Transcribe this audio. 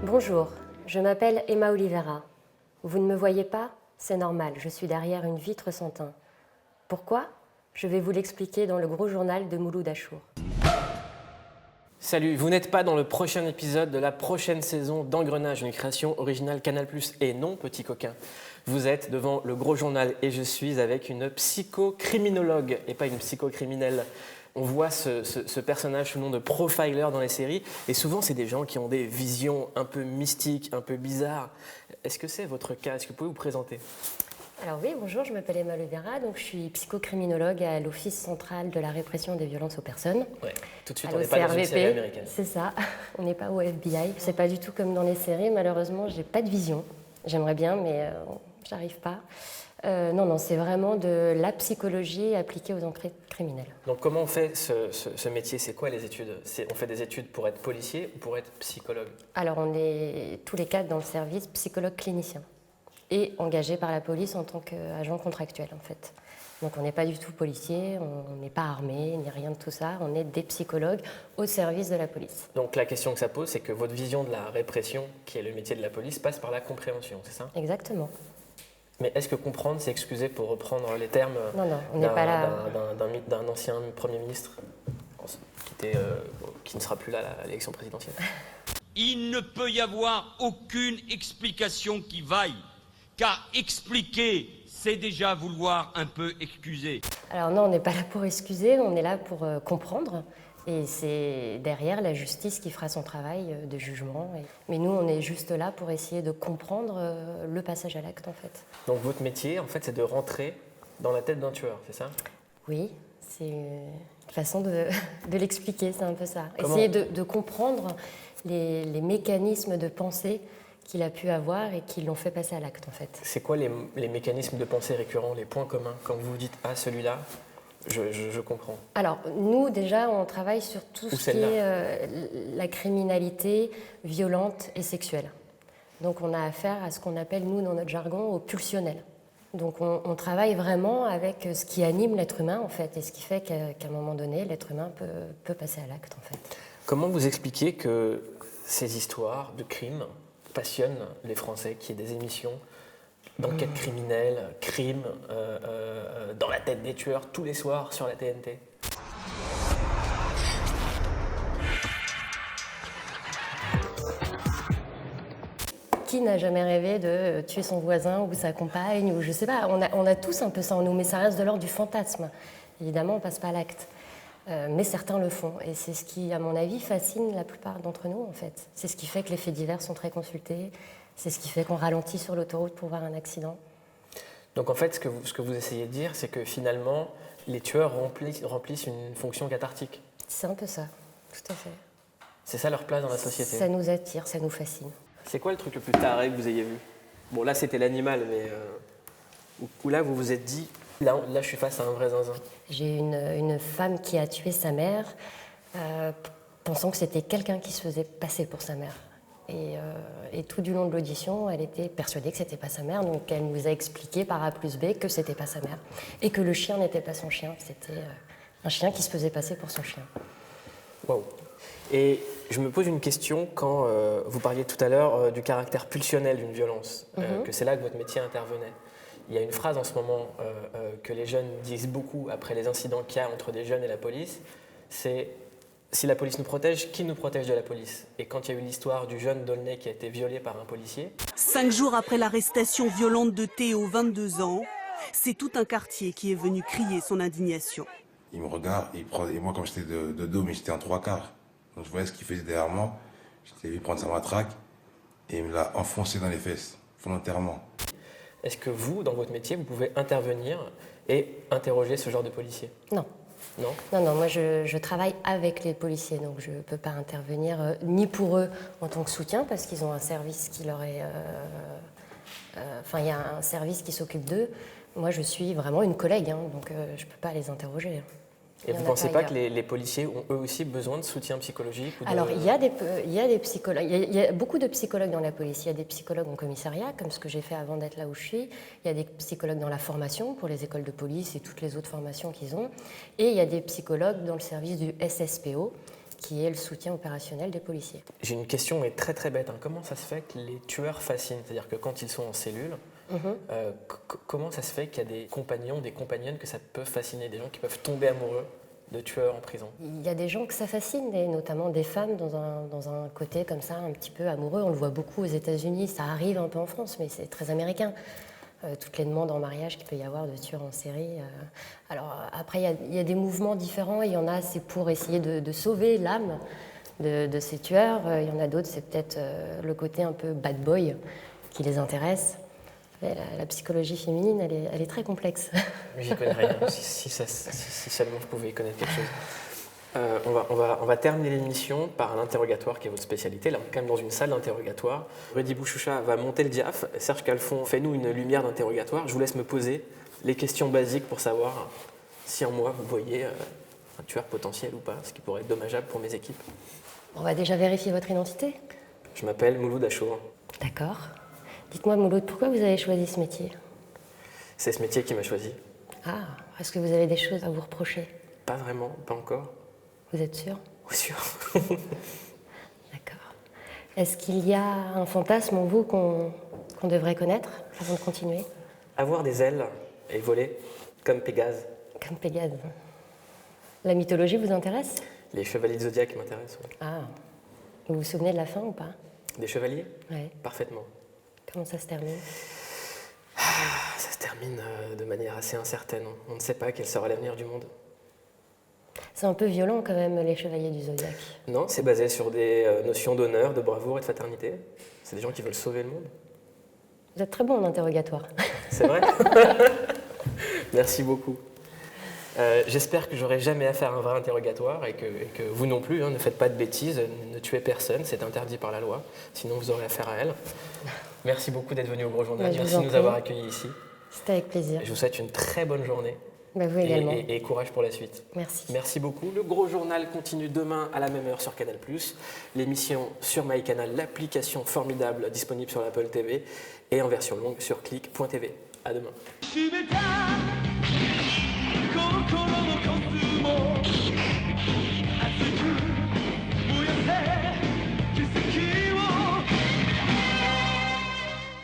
Bonjour, je m'appelle Emma Oliveira. Vous ne me voyez pas? C'est normal, je suis derrière une vitre sans teint. Pourquoi? Je vais vous l'expliquer dans le gros journal de Mouloud Achour. Salut, vous n'êtes pas dans le prochain épisode de la prochaine saison d'Engrenage, une création originale Canal+. Et non, petit coquin, vous êtes devant le gros journal et je suis avec une psychocriminologue et pas une psychocriminelle. On voit ce personnage sous le nom de profiler dans les séries et souvent c'est des gens qui ont des visions un peu mystiques, un peu bizarres. Est-ce que c'est votre cas? Est-ce que vous pouvez vous présenter? Alors oui, bonjour, je m'appelle Emma Oliveira, donc je suis psychocriminologue à l'Office central de la répression des violences aux personnes. Ouais, tout de suite on n'est pas dans une série américaine. C'est ça, on n'est pas au FBI. C'est pas du tout comme dans les séries, malheureusement j'ai pas de vision. J'aimerais bien mais j'arrive pas. Non, c'est vraiment de la psychologie appliquée aux enquêtes criminelles. Donc comment on fait ce métier? C'est quoi les études? On fait des études pour être policier ou pour être psychologue? Alors on est tous les quatre dans le service psychologue clinicien et engagé par la police en tant qu'agent contractuel en fait. Donc on n'est pas du tout policier, on n'est pas armé, ni rien de tout ça, on est des psychologues au service de la police. Donc la question que ça pose, c'est que votre vision de la répression, qui est le métier de la police, passe par la compréhension, c'est ça? Exactement. Mais est-ce que comprendre, c'est excuser pour reprendre les termes d'un ancien Premier ministre qui ne sera plus là à l'élection présidentielle? Il ne peut y avoir aucune explication qui vaille, car expliquer, c'est déjà vouloir un peu excuser. Alors non, on n'est pas là pour excuser, on est là pour comprendre. Et c'est derrière la justice qui fera son travail de jugement. Mais nous, on est juste là pour essayer de comprendre le passage à l'acte, en fait. Donc votre métier, en fait, c'est de rentrer dans la tête d'un tueur, c'est ça? Oui, c'est une façon de l'expliquer, c'est un peu ça. Comment? Essayer de comprendre les mécanismes de pensée qu'il a pu avoir et qui l'ont fait passer à l'acte, en fait. C'est quoi les mécanismes de pensée récurrents, les points communs, quand vous vous dites « Ah, celui-là ». Je comprends. Alors, nous, déjà, on travaille sur tout ce qui est la criminalité violente et sexuelle. Donc, on a affaire à ce qu'on appelle, nous, dans notre jargon, au pulsionnel. Donc, on travaille vraiment avec ce qui anime l'être humain, en fait, et ce qui fait qu'à un moment donné, l'être humain peut passer à l'acte, en fait. Comment vous expliquez que ces histoires de crimes passionnent les Français, qu'il y ait des émissions d'enquête criminelle, crime, dans la tête des tueurs, tous les soirs sur la TNT? Qui n'a jamais rêvé de tuer son voisin ou sa compagne, ou je sais pas, on a tous un peu ça en nous, mais ça reste de l'ordre du fantasme. Évidemment, on ne passe pas à l'acte. Mais certains le font, et c'est ce qui, à mon avis, fascine la plupart d'entre nous, en fait. C'est ce qui fait que les faits divers sont très consultés, c'est ce qui fait qu'on ralentit sur l'autoroute pour voir un accident. Donc en fait, ce que vous essayez de dire, c'est que finalement, les tueurs remplissent une fonction cathartique. C'est un peu ça, tout à fait. C'est ça leur place dans la société? Ça nous attire, ça nous fascine. C'est quoi le truc le plus taré que vous ayez vu? Bon, là, c'était l'animal, mais où là, vous vous êtes dit, là, je suis face à un vrai zinzin. J'ai une femme qui a tué sa mère, pensant que c'était quelqu'un qui se faisait passer pour sa mère. Et tout du long de l'audition, elle était persuadée que c'était pas sa mère, donc elle nous a expliqué par A plus B que c'était pas sa mère. Et que le chien n'était pas son chien, c'était un chien qui se faisait passer pour son chien. Waouh! Et je me pose une question quand vous parliez tout à l'heure du caractère pulsionnel d'une violence, que c'est là que votre métier intervenait. Il y a une phrase en ce moment que les jeunes disent beaucoup après les incidents qu'il y a entre des jeunes et la police, c'est « Si la police nous protège, qui nous protège de la police ?» Et quand il y a eu l'histoire du jeune d'Aulnay qui a été violé par un policier… 5 jours après l'arrestation violente de Théo, 22 ans, c'est tout un quartier qui est venu crier son indignation. Il me regarde, et moi comme j'étais de dos, mais j'étais en 3/4. Donc je voyais ce qu'il faisait derrière moi, j'étais vu prendre sa matraque et il me l'a enfoncé dans les fesses, volontairement. Est-ce que vous, dans votre métier, vous pouvez intervenir et interroger ce genre de policier? Non. Non? Non, moi je travaille avec les policiers, donc je ne peux pas intervenir ni pour eux en tant que soutien, parce qu'ils ont un service qui leur est… Enfin, il y a un service qui s'occupe d'eux. Moi, je suis vraiment une collègue, hein, donc je ne peux pas les interroger. Et vous ne pensez pas que les policiers ont eux aussi besoin de soutien psychologique ou de… Alors, il y a des psychologues, il y a beaucoup de psychologues dans la police. Il y a des psychologues en commissariat, comme ce que j'ai fait avant d'être là où je suis. Il y a des psychologues dans la formation pour les écoles de police et toutes les autres formations qu'ils ont. Et il y a des psychologues dans le service du SSPO, qui est le soutien opérationnel des policiers. J'ai une question mais très très bête. Comment ça se fait que les tueurs fascinent? C'est-à-dire que quand ils sont en cellule, comment ça se fait qu'il y a des compagnons, des compagnonnes que ça peut fasciner, des gens qui peuvent tomber amoureux de tueurs en prison? Il y a des gens que ça fascine, et notamment des femmes dans un côté comme ça, un petit peu amoureux. On le voit beaucoup aux États-Unis, ça arrive un peu en France, mais c'est très américain. Toutes les demandes en mariage qu'il peut y avoir de tueurs en série. Alors après, il y a des mouvements différents. Il y en a, c'est pour essayer de sauver l'âme de ces tueurs. Il y en a d'autres, c'est peut-être le côté un peu bad boy qui les intéresse. La psychologie féminine, elle est très complexe. J'y connais rien. Si seulement je pouvais y connaître quelque chose. On va terminer l'émission par un interrogatoire qui est votre spécialité. Là, on est quand même dans une salle d'interrogatoire. Rudy Bouchoucha va monter le diaph. Serge Calfon, fais-nous une lumière d'interrogatoire. Je vous laisse me poser les questions basiques pour savoir si en moi vous voyez un tueur potentiel ou pas, ce qui pourrait être dommageable pour mes équipes. On va déjà vérifier votre identité. Je m'appelle Mouloud Achour. D'accord. Dites-moi, Mouloud, pourquoi vous avez choisi ce métier? C'est ce métier qui m'a choisi. Ah, est-ce que vous avez des choses à vous reprocher? Pas vraiment, pas encore. Vous êtes sûr? Oui, sûr. D'accord. Est-ce qu'il y a un fantasme en vous qu'on devrait connaître avant de continuer? Avoir des ailes et voler, comme Pégase. Comme Pégase. La mythologie vous intéresse? Les chevaliers de Zodiac m'intéressent. Oui. Ah. Vous vous souvenez de la fin ou pas? Des chevaliers? Oui. Parfaitement. Comment ça se termine? Ça se termine de manière assez incertaine. On ne sait pas quel sera l'avenir du monde. C'est un peu violent quand même, les chevaliers du Zodiac. Non, c'est basé sur des notions d'honneur, de bravoure et de fraternité. C'est des gens qui veulent sauver le monde. Vous êtes très bon en interrogatoire. C'est vrai? Merci beaucoup. J'espère que j'aurai jamais à faire un vrai interrogatoire et que vous non plus, ne faites pas de bêtises, ne tuez personne, c'est interdit par la loi, sinon vous aurez affaire à elle. Merci beaucoup d'être venu au Gros Journal, merci de nous avoir accueillis ici. C'était avec plaisir. Je vous souhaite une très bonne journée. Vous également. Et courage pour la suite. Merci. Merci beaucoup. Le Gros Journal continue demain à la même heure sur Canal+. L'émission sur MyCanal, l'application formidable disponible sur l'Apple TV et en version longue sur click.tv. À demain.